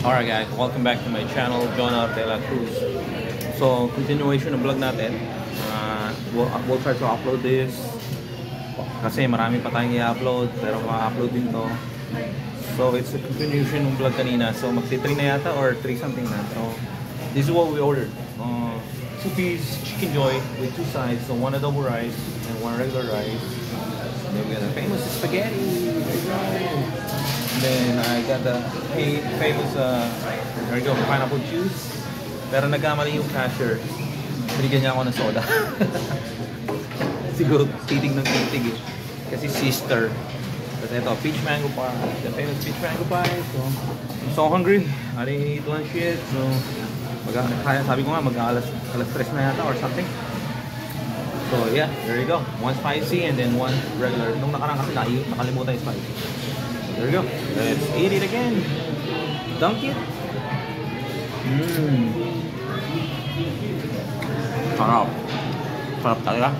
Alright guys, welcome back to my channel, Jonah De La Cruz. So, continuation ng vlog natin. We'll try to upload this kasi marami pa tayong i-upload, pero ma-upload din to. So, it's a continuation ng vlog kanina. So, magti-3 na yata or 3 something na. So, this is what we ordered. 2-piece chicken joy with 2 sides. So, 1 adobo rice and 1 regular rice. Then we got the famous spaghetti. Then I got the famous there you go, pineapple juice. Pero nagkamali yung cashier. Binigyan niya ako ng soda. Siguro titig ng titig eh. Kasi sister. Tapos ito, peach mango pie. The famous peach mango pie. So, I'm so hungry. I didn't eat lunch yet. So, sabi ko nga, mag-alas 3 na yata or something. So yeah, there you go. 1 spicy and then 1 regular. Nung nakarang kasi nakalimutan yung spicy. There you go. Let's eat it again. Dunk it. Sarap. Sarap talaga.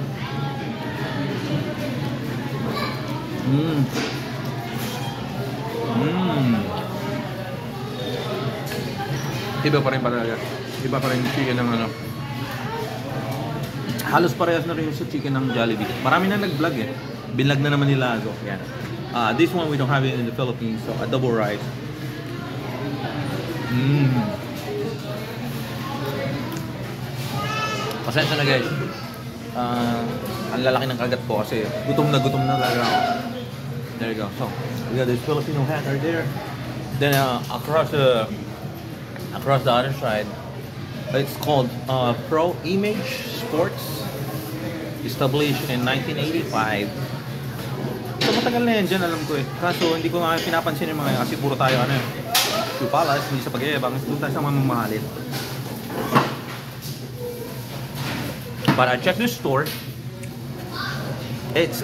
Iba pa rin talaga. Iba pa rin yung chicken ng ano. Halos parehas na rin sa chicken ng Jollibee. Marami na nag-vlog eh. Binlog na naman nila. So, yan. This one we don't have it in the Philippines, so adobo rice. Pasensya na guys. Ang lalaki ng kagat ko kasi gutom na talaga ako. There you go. So we got this Filipino hat right there. Then across the other side, it's called Pro Image Sports, established in 1985. So matagal na yan dyan, alam ko eh. Kaso hindi ko nga pinapansin yung mga yan kasi puro tayo ano eh. Chupalas, hindi sa pag-iibang. Doon tayo sa mga mamahalin. But I checked this store. It's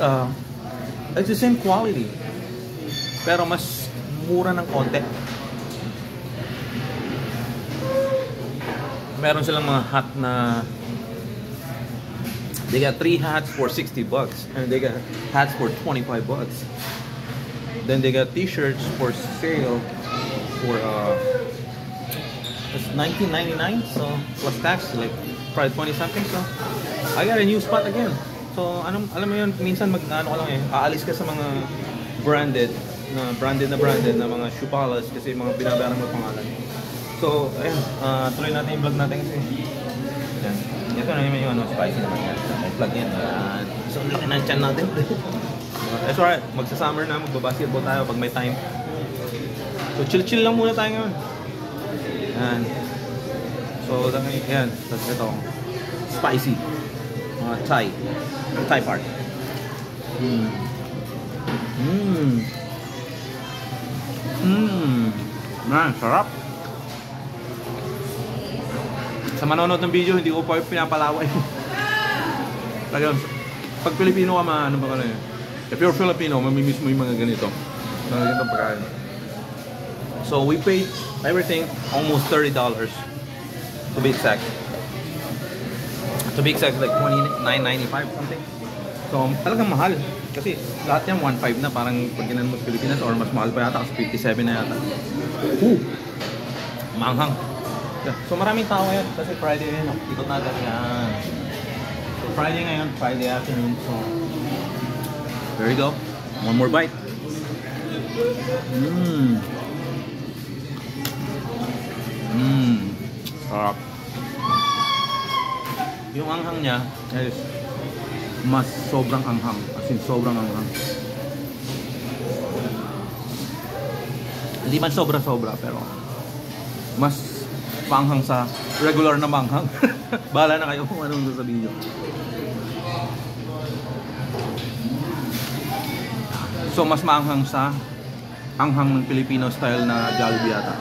the same quality. Pero mas mura ng konti. Meron silang mga hat na they got 3 hats for $60 and they got hats for $25. Then they got t-shirts for sale for it's $19.99, so plus tax like probably 20 something. So I got a new spot again. So alam mo yun, minsan mag-ano ko lang eh, aalis ka sa mga branded na mga Chupalas kasi mga binabayaran mo pangalan. So ayun, tuloy natin yung vlog natin kasi yan. Ito na yung ano, spicy naman yan. May plug yan. So, laki ng chan natin. That's alright. Magsa-summer na, magbabasketball tayo pag may time. So, chill-chill lang muna tayo ngayon. Yan. So, yan. Tapos ito. Spicy. Thai part. Man, sarap. Sa manonood ng video, hindi ko pa pinapalaway. Talagang, pag Pilipino ka, ano ba ka na yun? If you're Filipino, mamimiss mo yung mga ganito. Mga ganitong pagkain. So, we paid everything almost $30 to be exact. To be exact, like $29.95 something. So, talagang mahal. Kasi lahat yan 1.5 na, parang pag ginan mo sa Pilipinas or mas mahal pa yata kasi 57 na yata. Manghang. Yeah. So maraming tao ngayon kasi Friday ngayon, ikot natin yan. So Friday ngayon, Friday afternoon. So there you go. One more bite. Sarap. Yung anghang niya is mas sobrang anghang. As in sobrang anghang. Hindi man sobra-sobra pero mas panghang sa regular na manghang. Bahala na kayo kung anong sasabihin nyo. So mas maanghang sa anghang ng Filipino style na Jollibee yata.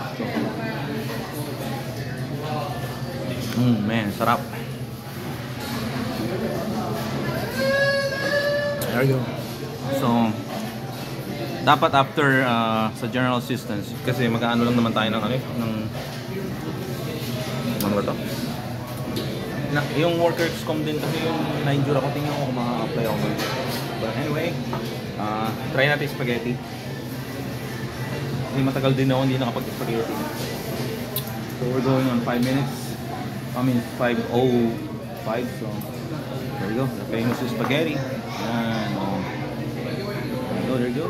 So, man, sarap. There you go. So dapat after sa general assistance kasi mag-aano lang naman tayo ng ano ba to? Yung workers com din kasi yung na-injure ako, tingnan ko kung maka-apply ako. But anyway, try natin spaghetti. Matagal din ako hindi nakapag-spaghetti. So we're going on 5 minutes. I mean 5:05. So there you go. The famous spaghetti. Yan. Oh. There you go.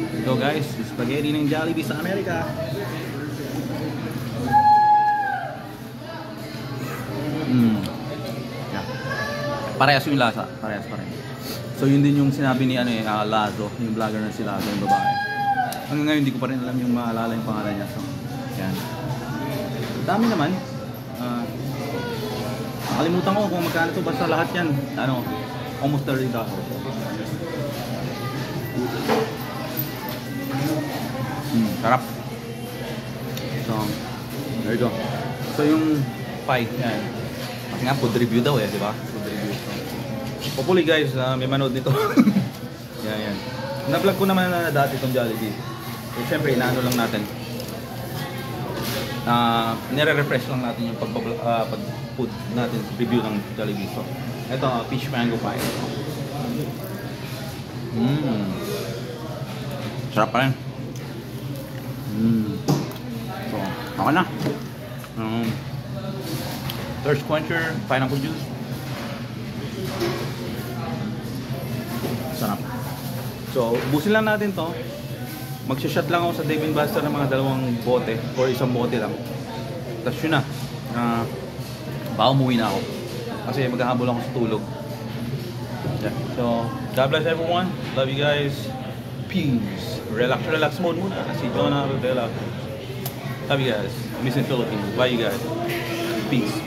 There you go guys. The spaghetti ng Jollibee sa Amerika. Yeah. Parehas yung lasa. Parehas. So yun din yung sinabi ni Lazo, yung vlogger na si Lazo, yung babae. Hanggang ngayon hindi ko pa rin alam yung maalala yung pangalan niya. So, yan. Dami naman. Nakalimutan ko kung magkano to, basta lahat yan. Almost $30. Sarap. So, there you go. So yung pie, yan. Kasi nga food review daw di ba? Food review. So, hopefully guys, may manood nito. yan. Na-vlog ko naman na dati itong Jollibee. So, syempre, inaano lang natin. Nire-refresh lang natin yung pag-food natin, review ng Jollibee. So, ito, peach mango pie. Sarap pa rin. So, ako na. Thirst quencher, pineapple juice. Sarap. So, ubusin lang natin to. Magsha-shot lang ako sa Dave & Buster ng mga 2 bote or 1 bote lang. Tapos yun na. Baka umuwi na ako. Kasi maghahabol ako sa tulog. Yeah. So, God bless everyone. Love you guys. Peace. Relax mode muna. Si Jonah Rodela. Love you guys. Miss in Philippines. Bye you guys. Peace.